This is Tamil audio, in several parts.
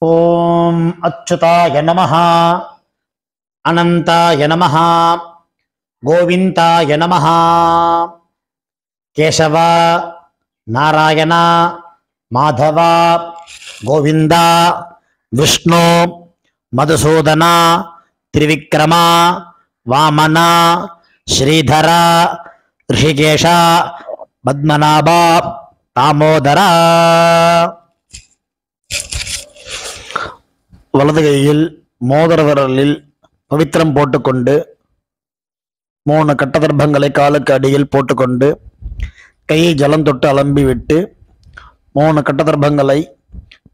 ஓம் அச்சுதாய நமஹ, அனந்தாய நமஹ, கோவிந்தாய நமஹ. கேசவ, நாராயண, மாதவ, கோவிந்தா, விஷ்ணு, மதுசூதன, திரிவிக்ரம, வாமன, ஸ்ரீதர, ரிஷிகேஷ, பத்மநாப, தாமோதர. வலது கையில் மோதிர விரலில் பவித்திரம் போட்டுக்கொண்டு 3 கட்டதர்ப்பங்களை காலுக்கு அடியில் போட்டுக்கொண்டு கையை ஜலம் தொட்டு அலம்பி விட்டு 3 கட்டதர்ப்பங்களை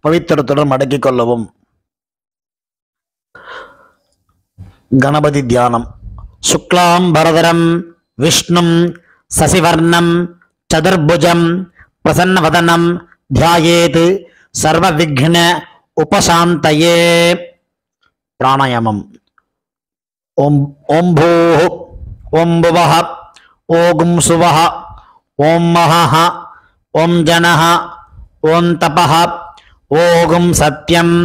பவித்திரத்துடன் மடக்கிக் கொள்ளவும். கணபதி தியானம். சுக்லாம் பரதரம் விஷ்ணும் சசிவர்ணம் சதுர்புஜம் பிரசன்னவதனம் தியாயேத் சர்வ விக்ன உபசாந்தயே. பிராணாயாமம். ஓம் ஓம் பூஹ் ஓம் புவஹ ஓம் சுவஹ ஓம் மஹஹ ஓம் ஜனஹ ஓம் தபஹ ஓம் சத்யம்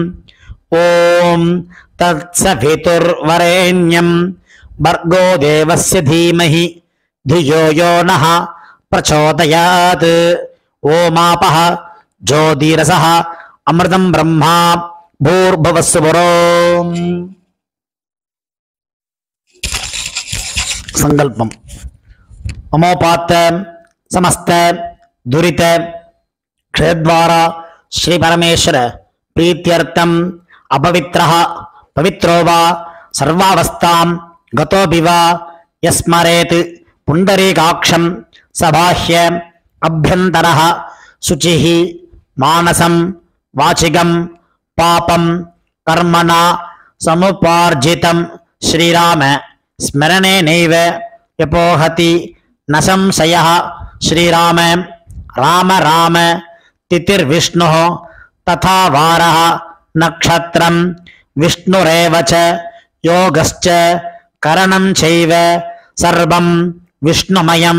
ஓம் தத்சவிதுர்வரேண்யம் பர்கோ தேவஸ்ய தீமஹி धियो यो नः प्रचोदयात्. ओमापः ज्योतिरसः अमृतं ब्रह्मा भूर्भुवस्सुवरो. संकल्पम. ममोपात समस्त दुरित क्षयद्वारा श्री परमेश्वर प्रीत्यर्थम अपवित्रः पवित्रो वा सर्वावस्थां गतोऽपि वा यस्मरेत् पुंडरीकाक्षं सबाह्य अभ्यंतरः शुचिः मानसं वाचिकं पापं कर्मणा समुपार्जितं श्रीराम स्मरणेनैव यपोहति न संशयः. श्रीराम राम राम तिथिर्विष्णुः तथा वारः नक्षत्रं विष्णुरेव च योगश्च करणं चैव सर्वं विष्णुमयं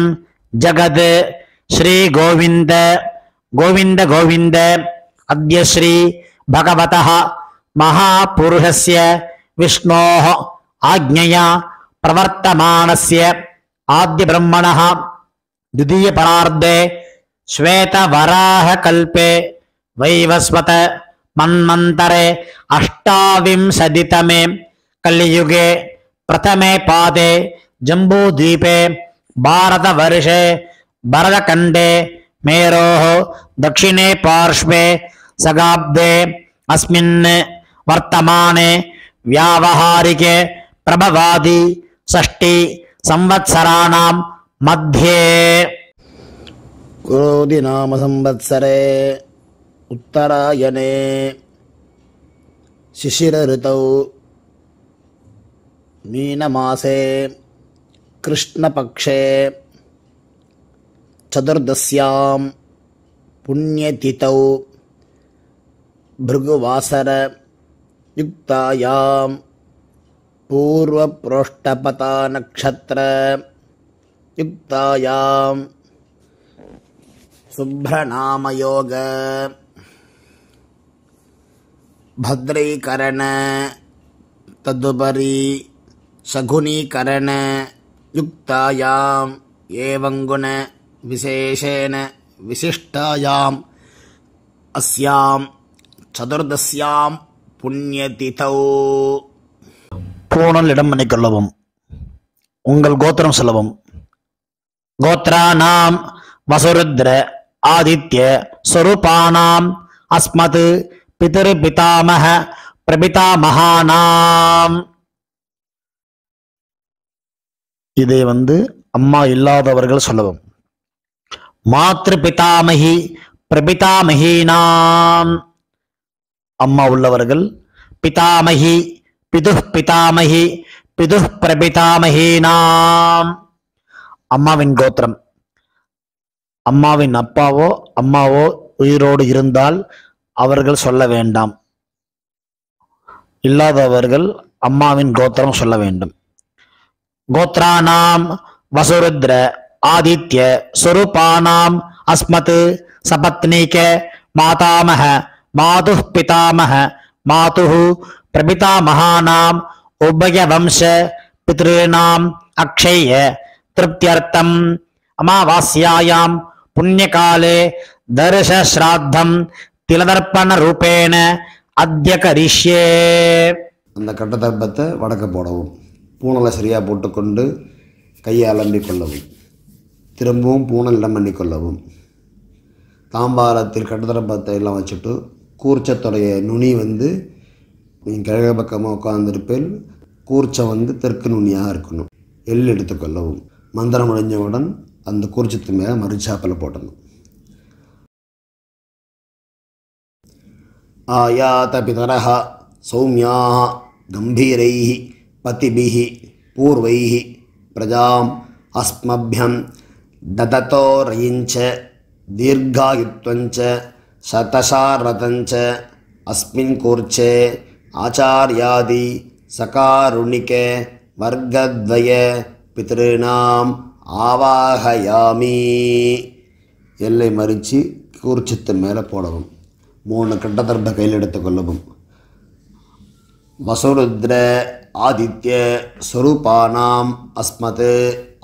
जगत्. श्री गोविंद गोविंद गोविंद. अद्य श्री भगवतः महापुरुषस्य विष्णोः आज्ञया प्रवर्तमानस्य आद्य ब्रह्मणः द्वितीय परार्धे श्वेतवराहकल्पे वैवस्वत मन्वन्तरे अष्टाविंशतितमे कलियुगे प्रथमे पादे जम्बूद्वीपे भारतवर्षे भरतखण्डे मेरोः दक्षिणे पार्श्वे सगाब्दे अस्मिन् वर्तमाने व्यावहारिके प्रभवादि षष्टि संवत्सराणां मध्ये क्रोधि नाम संवत्सरे उत्तरायणे शिशिर ऋतौ मीनमासे कृष्णपक्षे चतुर्दश्यां पुण्यतिथौ भृगुवासर युक्तायां पूर्वप्रोष्ठपता नक्षत्र युक्तायां शुभ्रनामयोग भद्रीकरण तदुपरि शकुनीकरण युक्तायां एवं गुण विशेषेण विशिष्टायाम् अस्यां चतुर्दश्यां पुण्यतिथौ. பூணல் இடம் பண்ணிக்கொள்ளவும். உங்கள் கோத்திரம் சொல்லவும். கோத்ராணாம் வசுருத்ர ஆதித்ய ஸ்வரூபாணாம் அஸ்மத் பிதர் பிதாமஹ பிரபிதாமஹானாம். இதை அம்மா இல்லாதவர்கள் சொல்லவும். மாத்ரு பிதாமகி பிரபிதாமஹீனாம். அம்மா உள்ளவர்கள் பிதாமகி பிதுஹ் பிதாமகி பிதுஹ் பிரபிதாமஹீனாம். அம்மாவின் கோத்திரம். அம்மாவின் அப்பாவோ அம்மாவோ உயிரோடு இருந்தால் அவர்கள் சொல்ல வேண்டாம். இல்லாதவர்கள் அம்மாவின் கோத்திரம் சொல்ல வேண்டும். கோத்ராணாம் வசுருத்ர ஆதித்ய ஸ்வரூபாணாம் அஸ்மத் சபத்னீக மாதாமஹ மாதுः பிதாமஹ मातुः प्रपितामहानाम् उभयवंश पितॄणाम् अक्षय्य तृप्त्यर्थम् अमावास्यायां पुण्यकाले दर्शश्राद्धं तिलदर्पणरूपेण अद्य करिष्ये. அந்த கட்டதர்ப்பத்தை வடக்க போடவும், பூணலை சரியாக போட்டுக்கொண்டு கையை அலம்பிக் கொள்ளவும், திரும்பவும் பூணல் இடம் பண்ணிக்கொள்ளவும். தாம்பாரத்தில் கட்டதர்ப்பத்தை எல்லாம் வச்சுட்டு கூர்ச்சத்துடைய நுனி நீங்கள் கிழக்கு பக்கமாக உட்கார்ந்துருப்பேன், கூர்ச்சம் தெற்கு நுனியாக இருக்கணும். எள் எடுத்துக்கொள்ளவும். மந்திரம் முடிஞ்சவுடன் அந்த கூர்ச்சத்து மேலே மறுச்சாப்பில் போட்டணும். ஆயாத பிதரஹ சௌமியாக கம்பீரைஹ பதிபிஹ பூர்வைஹ பிரஜாம் அஸ்மப்யம் தததோ ரயிஞ்ச தீர்காயுத்வஞ்ச சதசாரதஞ்ச அஸ்மின் கூர்ச்சே ஆச்சார்யாதி சகாருணிகே வர்க்கத்வய பித்ருணாம் ஆவாஹயாமி. எல்லை மறித்து கூர்ச்சத்தின் மேலே போடவும். 3 கட்டதர்ப்ப கையில் எடுத்துக்கொள்ளவும். வசுருத்ர ஆதித்ய ஸ்வரூபானாம் அஸ்மத்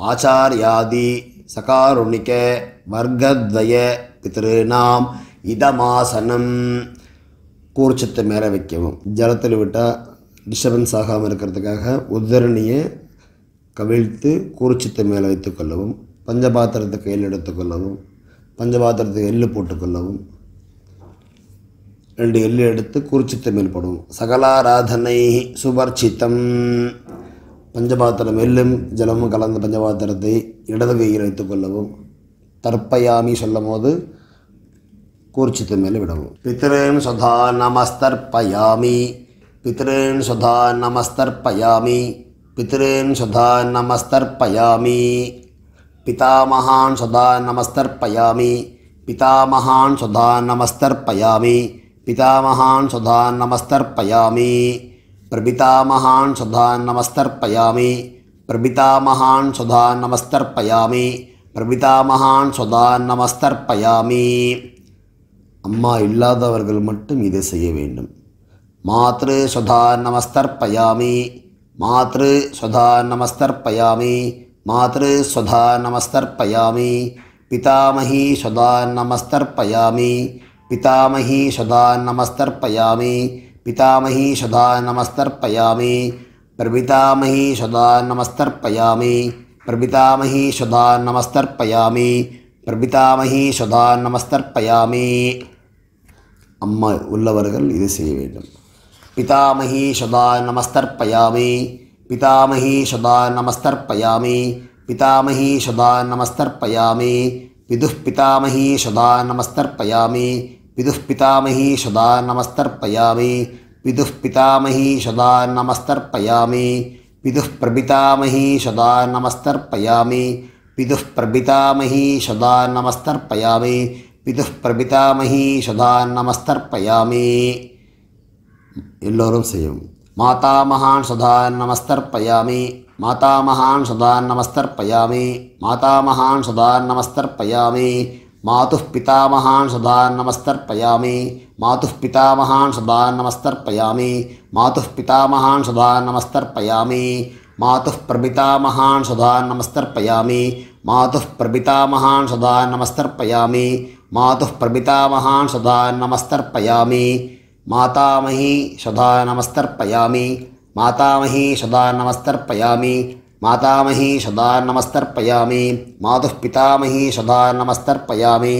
ஆச்சார்யாதி சகாருணிக வர்க்கத்வய பித்ருணாம் இதமாசனம். கூர்ச்சத்தை மேலே வைக்கவும். ஜலத்தில் விட்டால் டிஸ்டர்பன்ஸ் ஆகாமல் இருக்கிறதுக்காக உத்தரணியை கவிழ்த்து கூர்ச்சத்தை மேலே வைத்துக்கொள்ளவும். பஞ்சபாத்திரத்தை கையில் எடுத்துக்கொள்ளவும். பஞ்சபாத்திரத்துக்கு எள்ளு போட்டுக்கொள்ளவும். 2 எள்ளு எடுத்து கூர்ச்சத்தை மேல் போடவும். சகலாராதனை சுபர்ச்சித்தம். பஞ்சபாத்திரம் எள்ளும் ஜலமும் கலந்த பஞ்சபாத்திரத்தை இடது கையில் வைத்துக்கொள்ளவும். தர்ப்பயாமி சொல்லும் போது கூர்ச்சத்தை மேலே விடவும். பித்ருன் சுதா நமஸ்தர்ப்பயாமி. பித்ருன் சுதா நமஸ்தர்ப்பயாமி. பித்ருன் சுதா நமஸ்தர்ப்பயாமி. பிதாமகான் சுதா நமஸ்தர்ப்பயாமி. பிதாமகான் சுதா நமஸ்தர்ப்பயாமி. பிதாமகான் சுதா நமஸ்தர்ப்பயாமி. பிரபிதாமகான் சுதா நமஸ்தர்ப்பயாமி. பிரபிதாமகான் சுதா நமஸ்தர்ப்பயாமி. பிரபிதாமகான் சுதா நமஸ்தர்ப்பயாமி. அம்மா இல்லாதவர்கள் மட்டும் இதை செய்ய வேண்டும். மாத்ரு சுதா நமஸ்தர்ப்பயாமி. மாத்ரு சுதா நமஸ்தர்ப்பயாமி. மாத்ரு சுதா நமஸ்தர்ப்பயாமி. பிதாமகி சுதா நமஸ்தர்ப்பயாமி. பிதாமகி சுதா நமஸ்தர்ப்பயாமி. பிதாமகி சுதா நமஸ்தர்ப்பயாமி. பிரபிதாமகி சுதா நமஸ்தர்ப்பயாமி. பிரபிதாமகி சுதா நமஸ்தர்ப்பயாமி. பிரபிதாமகி சுதா நமஸ்தர்ப்பயாமி. அம்மா உள்ளவர்கள் இதை செய்ய வேண்டும். பிதாமகி சுதா நமஸ்தர்ப்பயாமி. பிதாமகி சுதா நமஸ்தர்ப்பயாமி. பிதாமகி சுதா நமஸ்தர்ப்பயாமி. பிதுः பிதாமகி சுதா நமஸ்தர்ப்பயாமி. பிதுः பிதாமகி சுதா நமஸ்தர்ப்பயாமி. பிதுः பிதாமகி சுதா நமஸ்தர்ப்பயாமி. பிதுः பிரபிதாமகி சுதா நமஸ்தர்ப்பயாமி. பிதுः பிரபிதாமகி சுதா நமஸ்தர்ப்பயாமி. பிதுः பிரபிதாமகி சுதா நமஸ்தர்ப்பயாமி. எல்லோரும் செய்யும். மாதாமகான் சுதா நமஸ்தர்ப்பயாமி. மாதாமகான் சுதா நமஸ்தர்ப்பயாமி. மாதாமகான் சுதா நமஸ்தர்ப்பயாமி. மாதுः பிதாமகான் சுதா நமஸ்தர்ப்பயாமி. மாதுः பிதாமகான் சுதா நமஸ்தர்ப்பயாமி. மாதுः பிதாமகான் சுதா நமஸ்தர்ப்பயாமி. மாதுः பிரபிதாமகான் சுதா நமஸ்தர்ப்பயாமி. மாதுः பிரபிதாமகான் சுதா நமஸ்தர்ப்பயாமி. மாதுः பிரபிதாமகான் சுதா நமஸ்தர்ப்பயாமி. மாதாமகி சுதா நமஸ்தர்ப்பயாமி. மாதாமகி சுதா நமஸ்தர்ப்பயாமி. மாதாமகி சுதா நமஸ்தர்ப்பயாமி. மாதுः பிதாமகி சுதா நமஸ்தர்ப்பயாமி.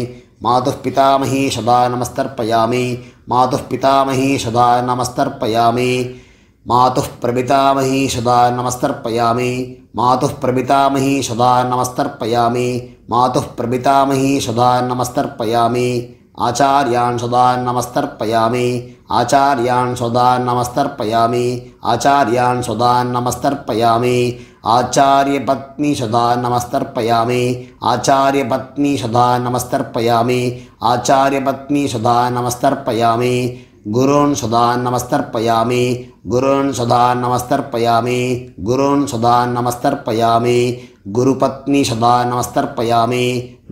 மாதுः பிதாமகி சுதா நமஸ்தர்ப்பயாமி. மாதுः பிதாமகி சுதா நமஸ்தர்ப்பயாமி. மாதுः பிரபிதாமகி சுதா நமஸ்தர்ப்பயாமி. மாதுः பிரபிதாமகி சுதா நமஸ்தர்ப்பயாமி. மாதுः பிரபிதாமகி சுதா நமஸ்தர்ப்பயாமி. ஆச்சார்யான் சுதா நமஸ்தர்ப்பயாமி. ஆச்சார்யான் சுதா நமஸ்தர்ப்பயாமி. ஆச்சார்யான் சுதா நமஸ்தர்ப்பயாமி. ஆச்சாரிய பத்னி சுதா நமஸ்தர்ப்பயாமி. ஆச்சாரிய பத்னி சுதா நமஸ்தர்ப்பயாமி. ஆச்சாரிய பத்னி சுதா நமஸ்தர்ப்பயாமி. குருன் சுதா நமஸ்தர்ப்பயாமி. குருன் சுதா நமஸ்தர்ப்பயாமி. குருன் சுதா நமஸ்தர்ப்பயாமி. குருபத்னி சுதா நமஸ்தர்ப்பயாமி.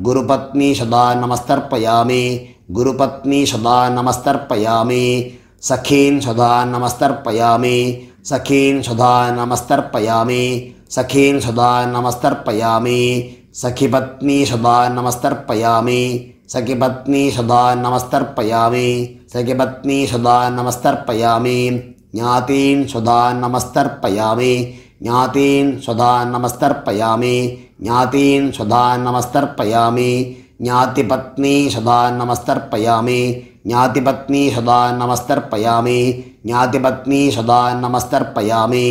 குருபத்னி சுதா நமஸ்தர்ப்பயாமி. குருபத்னி சுதா நமஸ்தர்ப்பயாமி. सखीन् सदा नमस्तर्पयामि सखीन् सदा नमस्तर्पयामि सखीन् सदा नमस्तर्पयामि सखिपत्नी सदा नमस्तर्पयामि सखिपत्नी सदा नमस्तर्पयामि सखिपत्नी सदा नमस्तर्पयामि ज्ञातीन् सदा नमस्तर्पयामि ज्ञातीन् सदा नमस्तर्पयामि ज्ञातीन् सदा नमस्तर्पयामि ज्ञातिपत्नी सदा नमस्तर्पयामि ज्ञातिपत्नी सदा नमस्तर्पयामि ज्ञातिपत्नी सदा नमस्तर्पयामि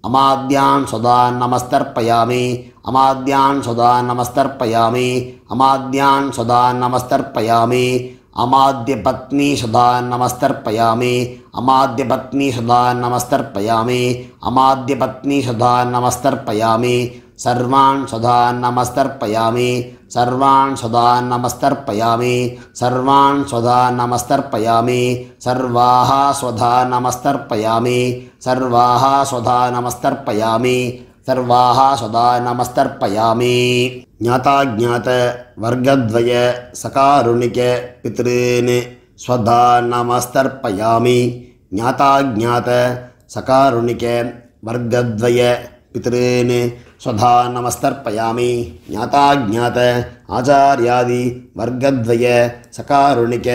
अमाद्यान् सदा नमस्तर्पयामि अमाद्यान् सदा नमस्तर्पयामि अमाद्यान् सदा नमस्तर्पयामि अमाद्यपत्नी सदा नमस्तर्पयामि अमाद्यपत्नी सदा नमस्तर्पयामि अमाद्यपत्नी सदा नमस्तर्पयामि सर्वान् सदा नमस्तर्पयामि सर्वान् सदा नमस्तर्पयामि सर्वान् सदा नमस्तर्पयामि सर्वाः स्वधा नमस्तर्पयामि सर्वाः स्वधा नमस्तर्पयामि सर्वाः सदा नमस्तर्पयामि ज्ञाताज्ञात वर्गद्वय सकारुणिक पितॄन् स्वधा नमस्तर्पयामि ज्ञाताज्ञात सकारुणिक वर्गद्वय पितॄन् स्वधा नमस्तर्पयामि ज्ञाताज्ञात आचार्यादि वर्गद्वय सकारुणिक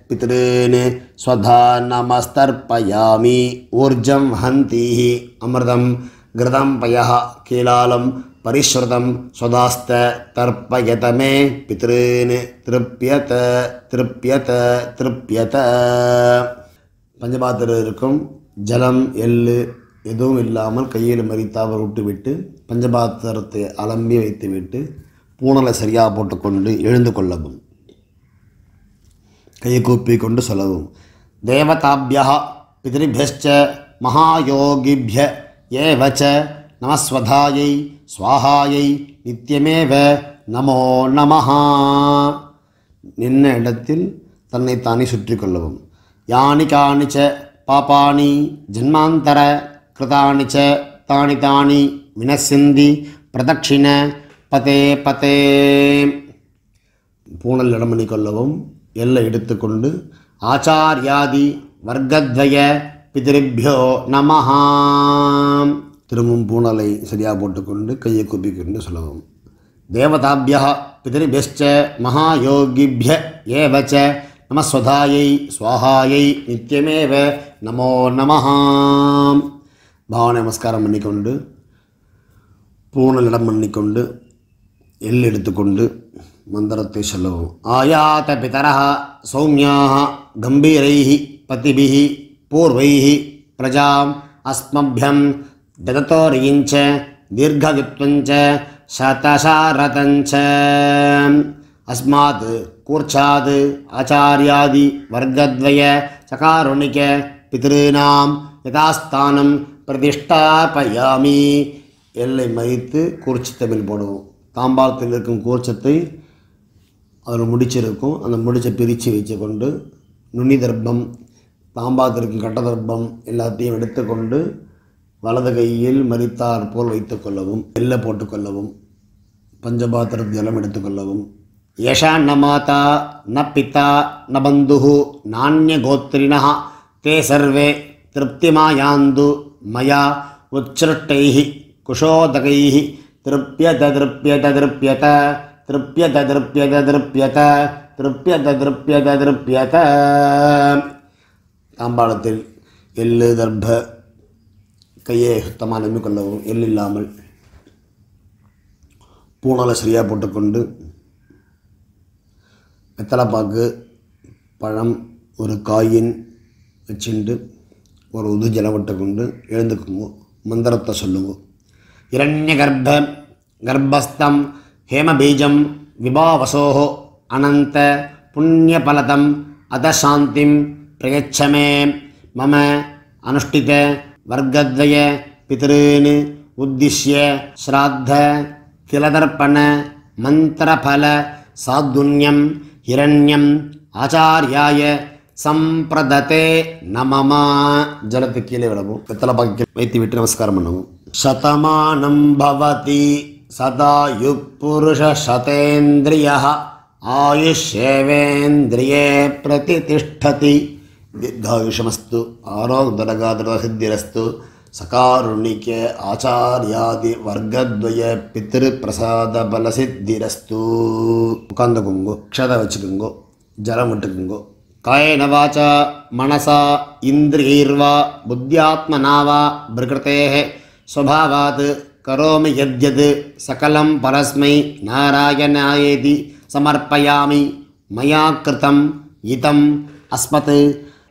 पितॄन् स्वधा नमस्तर्पयामि ऊर्जं हन्तीः अमृतं घृतं पयः कीलालं परिश्रुतं स्वदास्त तर्पयत मे पितॄन् तृप्यत तृप्यत तृप्यत பஞ்சபாத்திரம் இருக்கும் ஜலம் எள்ளு எதுவும் இல்லாமல் கையில் மறித்தாமல் விட்டுவிட்டு பஞ்சபாத்திரத்தை அலம்பி வைத்துவிட்டு பூணலை சரியாக போட்டுக்கொண்டு எழுந்து கொள்ளவும் கையை கூப்பி கொண்டு சொல்லவும் தேவதாபியः பித்ருभ्यश्च மகாயோகிभ्य ஏவ ச நமஸ்வதாயை ஸ்வாஹாயை நித்யமேவ நமோ நமஹ நின்ன இடத்தில் தன்னைத்தானே சுற்றி கொள்ளவும் யானி காணி ச பாபானி ஜன்மாந்தர கிருதானி ச தானி தானி வினசிந்தி பிரதட்சிண பதே பதே பூணல் இடம் பண்ணி கொள்ளவும் எல்லை எடுத்துக்கொண்டு ஆச்சாரியாதி வர்க்கத்வய பிதிருभ्यो நமஹ திரும்பவும் பூணலை சரியாக போட்டுக்கொண்டு கையை கூப்பிக்கொண்டு சொல்லவும் தேவதாபியः பிதிருभ्यश्च மகாயோகிभ्य ஏவ ச நமஸ்வதாயை ஸ்வாஹாயை நித்யமேவ நமோ நமஹ பாவனை நமஸ்காரம் பண்ணிக்கொண்டு பூணல் இடம் பண்ணிக்கொண்டு எல் எடுத்துக்கொண்டு மந்திரத்தை சொல்லவும் ஆயாத பிதரः சௌமியாः கம்பீரைः பதிபிः பூர்வைः பிரஜாம் அஸ்மभ्यं ददतोरिञ्च दीर्घवित्वञ्च शतशारतञ्च अस्मात् कूर्चात् आचार्यादि वर्गद्वय सकारुणिक पितॄणां यथास्थानं प्रतिष्ठापयामि எல்லை மறித்து கூர்ச்சத்தமிழ் போடுவோம் தாம்பாளத்தில் இருக்கும் கூர்ச்சத்தை அதில் முடிச்சிருக்கும் அந்த முடிச்சை பிரித்து வச்சு கொண்டு நுனி தர்ப்பம் தாம்பாளத்தில் இருக்கும் கட்ட தர்ப்பம் எல்லாத்தையும் எடுத்துக்கொண்டு வலது கையில் மறித்தார் போல் வைத்துக்கொள்ளவும் எல்லை போட்டுக்கொள்ளவும் பஞ்சபாத்திர ஜலம் எடுத்துக்கொள்ளவும் ஏஷா ந மாதா ந பிதா ந பந்து நானிய கோத்திரிணः தே சர்வே திருப்திமாயாந்து மயா உச்ச்ருட்டைः குஷோதகைः திருப்யத திருப்யத திருப்யத திருப்யத திருப்யத திருப்யத திருப்யத திருப்யத திருப்யத தாம்பாளத்தில் எள்ளு தர்ப்ப கையை சுத்தமாக நம்பிக்கொள்ளவும் எள் இல்லாமல் பூணலை சரியாக போட்டுக்கொண்டு வெத்தலைப்பாக்கு பழம் ஒரு காயின் வச்சுண்டு ஒரு உது ஜலம் விட்டுக்கொண்டு எழுந்துக்குங்க மந்திரத்தை சொல்லுவோம் இரண்ய கர்ப்பஸ்தம் ஹேமபீஜம் விபாவசோஹோ அனந்த புண்ணியபலதம் அதசாந்திம் பிரயச்சமே மம அனுஷ்டித वर्गद्वय पितॄन् उद्दिश्य श्राद्ध तिलदर्पण मंत्रफल साधुन्यं हिरण्यम् आचार्याय संप्रदते नमः जलते कीले विडवुम வெத்தலை பாக்கி வைத்து விட்டு நமஸ்காரம் பண்ணுவோம் शतमानं भवति सदायुः पुरुष शतेन्द्रियः आयुष्येवेन्द्रिये प्रतितिष्ठति தீர்காயுஷமஸ்து ஆரோக்தரகாதிரசித்திரஸ்து சகாருணிக்க ஆச்சாரியாதி வர்க்கத்வய பித்ரு பிரசாத பலசித்திரஸ்து. உட்காந்துக்குங்கோ, க்ஷதை வச்சுக்குங்கோ, ஜலம் விட்டுக்குங்கோ. காயேன வாசா மனசா இந்திரியைர்வா புத்தியாத்மனா வா பிரகிருதேஹ ஸ்வபாவாத் கரோமி யத்யத் சகலம் பரஸ்மை நாராயணாயேதி சமர்ப்பயாமி. மயா கிருதம் இதம் அஸ்மத்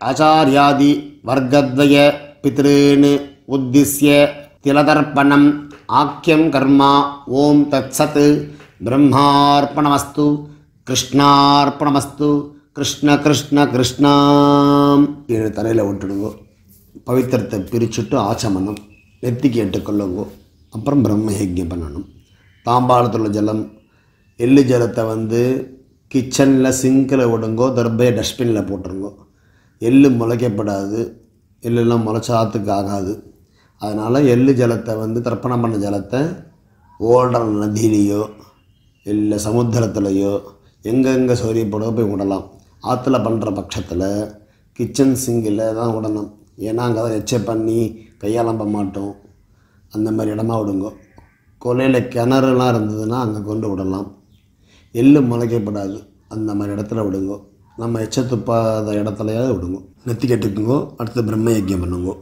ஆச்சார்யாதி வர்க்கத்வய பித்ருன் உத்திஸ்ய திலதர்ப்பணம் ஆக்கியம் கர்மா. ஓம் தத்சத். பிரம்மார்ப்பணமஸ்து. கிருஷ்ணார்ப்பணமஸ்து. கிருஷ்ண கிருஷ்ண கிருஷ்ணா. 7 தலையில் விட்டுடுங்கோ. பவித்திரத்தை பிரிச்சுட்டு ஆச்சமனம் நெத்திக்கு எட்டுக்கொள்ளுங்கோ. அப்புறம் பிரம்ம யஜ்ஞம் பண்ணணும். தாம்பாளத்தில் உள்ள ஜலம், எள்ளு ஜலத்தை கிச்சனில் சிங்கில் விடுங்கோ, தர்பையை டஸ்ட்பினில் போட்டுருங்கோ. எள்ளு முளைக்கப்படாது, எள்ளெல்லாம் முளைச்சாத்துக்கு ஆகாது. அதனால் எள்ளு ஜலத்தை தர்ப்பணம் பண்ண ஜலத்தை ஓடுற நதியிலையோ இல்லை சமுத்திரத்துலையோ எங்கெங்கே சௌரியப்படோ போய் விடலாம். ஆற்றுல பண்ணுற பட்சத்தில் கிச்சன் சிங்கில் தான் விடணும். ஏன்னா அங்கே தான் எச்சை பண்ணி கையாளம்ப மாட்டோம். அந்த மாதிரி இடமா விடுங்கோ. கொலையில் கிணறுலாம் இருந்ததுன்னா அங்கே கொண்டு விடலாம். எள்ளு முளைக்கப்படாது, அந்த மாதிரி இடத்துல விடுங்கோ. நம்ம எச்சை துப்பாத இடத்துலையாவது விடுங்கோ. நெத்தி கட்டுக்குங்கோ. அடுத்து பிரம்ம யஜ்ஞம் பண்ணுங்கோ.